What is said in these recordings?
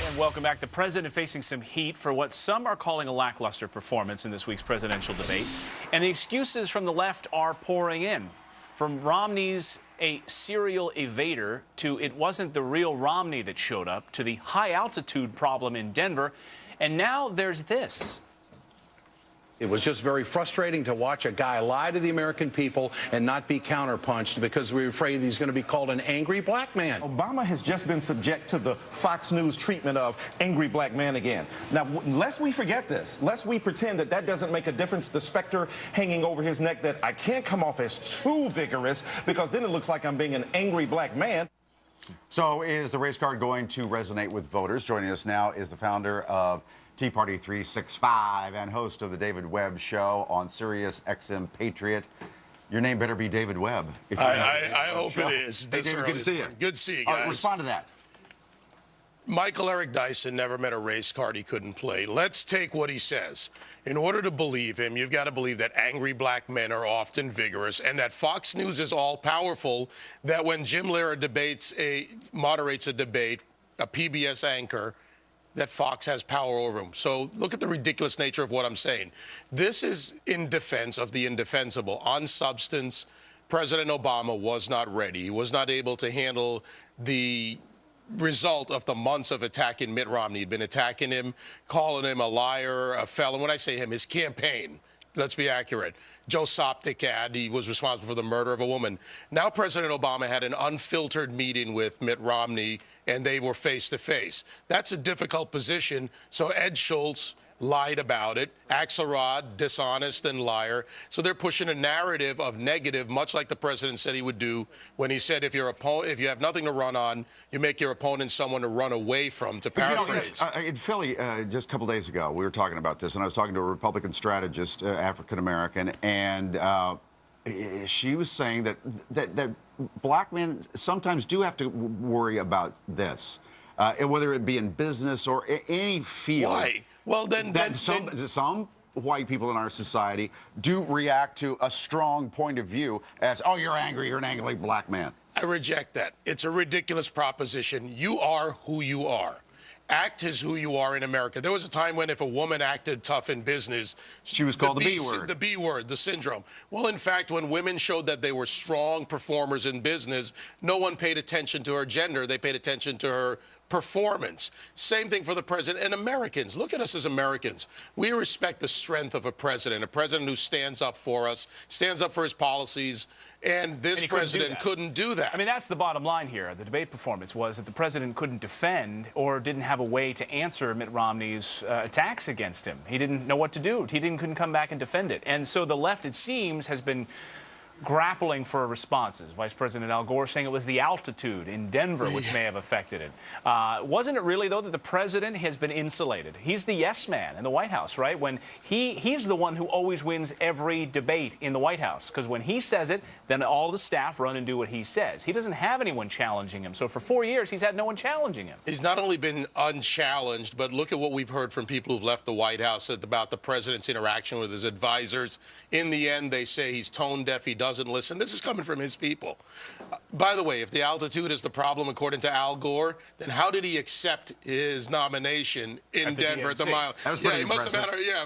And welcome back. The president facing some heat for what some are calling a lackluster performance in this week's presidential debate. And the excuses from the left are pouring in. From Romney's a serial evader to it wasn't the real Romney that showed up to the high altitude problem in Denver. And now there's this. It was just very frustrating to watch a guy lie to the American people and not be counterpunched because we were afraid he's going to be called an angry black man. Obama has just been subject to the Fox News treatment of angry black man again. Now, lest we forget this, lest we pretend that that doesn't make a difference, the specter hanging over his neck that I can't come off as too vigorous because then it looks like I'm being an angry black man. So is the race card going to resonate with voters? Joining us now is the founder of Tea Party 365 and host of the David Webb Show on Sirius XM Patriot. Your name better be David Webb. I hope it is. Hey, David, good to see you. Good to see you guys. Respond to that. Michael Eric Dyson never met a race card he couldn't play. Let's take what he says. In order to believe him, you've got to believe that angry black men are often vigorous and that Fox News is all-powerful, that when Jim Lehrer moderates a debate, a PBS anchor, that Fox has power over him. So look at the ridiculous nature of what I'm saying. This is in defense of the indefensible. On substance, President Obama was not ready. He was not able to handle the result of the months of attacking Mitt Romney. He'd been attacking him, calling him a liar, a felon. When I say him, his campaign. Let's be accurate. Joe Soptic he was responsible for the murder of a woman. Now President Obama had an unfiltered meeting with Mitt Romney, and they were face-to-face. That's a difficult position. So Ed Schultz lied about it. Axelrod, dishonest and liar. So they're pushing a narrative of negative, much like the president said he would do when he said if you have nothing to run on, you make your opponent someone to run away from, to paraphrase. In Philly, just a couple days ago, we were talking about this, and I was talking to a Republican strategist, African-American, and she was saying that black men sometimes do have to worry about this, whether it be in business or any field. Why? Well, then some white people in our society do react to a strong point of view as, oh, you're angry, you're an angry black man. I reject that. It's a ridiculous proposition. You are who you are. Act as who you are in America. There was a time when if a woman acted tough in business, she was called the B word. The B word, the syndrome. Well, in fact, when women showed that they were strong performers in business, no one paid attention to her gender. They paid attention to her performance. Same thing for the president and Americans. Look at us as Americans. We respect the strength of a president who stands up for us, stands up for his policies, and this president couldn't do that. I mean, that's the bottom line here. The debate performance was that the president couldn't defend or didn't have a way to answer Mitt Romney's attacks against him. He didn't know what to do. He couldn't come back and defend it. And so the left, it seems, has been grappling for responses. Vice President Al Gore saying it was the altitude in Denver which may have affected it. Wasn't it really, though, that the president has been insulated? He's the yes man in the White House, right? When he's the one who always wins every debate in the White House, because when he says it, then all the staff run and do what he says. He doesn't have anyone challenging him. So for 4 years, he's had no one challenging him. He's not only been unchallenged, but look at what we've heard from people who've left the White House about the president's interaction with his advisors. In the end, they say he's tone deaf, he doesn't listen. This is coming from his people. By the way, if the altitude is the problem, according to Al Gore, then how did he accept his nomination in Denver at the mile? That was pretty impressive.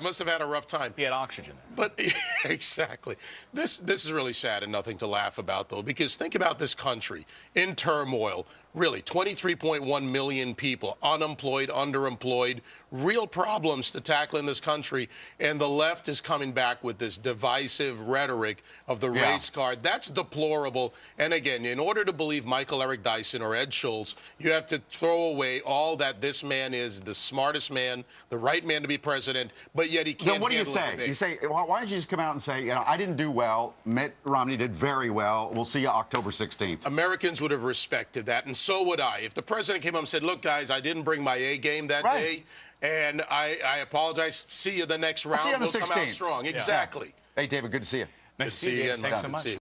Must have had a rough time. He had oxygen. But exactly. This is really sad and nothing to laugh about, though, because think about this country in turmoil. Really, 23.1 million people, unemployed, underemployed, real problems to tackle in this country. And the left is coming back with this divisive rhetoric of the race card. That's deplorable. And again, in order to believe Michael Eric Dyson or Ed Schultz, you have to throw away all that this man is, the smartest man, the right man to be president, but yet he can't. Then what do you say? You say, well, why don't you just come out and say, you know, I didn't do well. Mitt Romney did very well. We'll see you October 16th. Americans would have respected that, and so would I. If the president came up and said, look, guys, I didn't bring my A game that day, and I apologize. See you the next round. See you on the 16th. We'll come out strong. Exactly. Hey, David, good to see you. Nice to see you again. Thanks so much.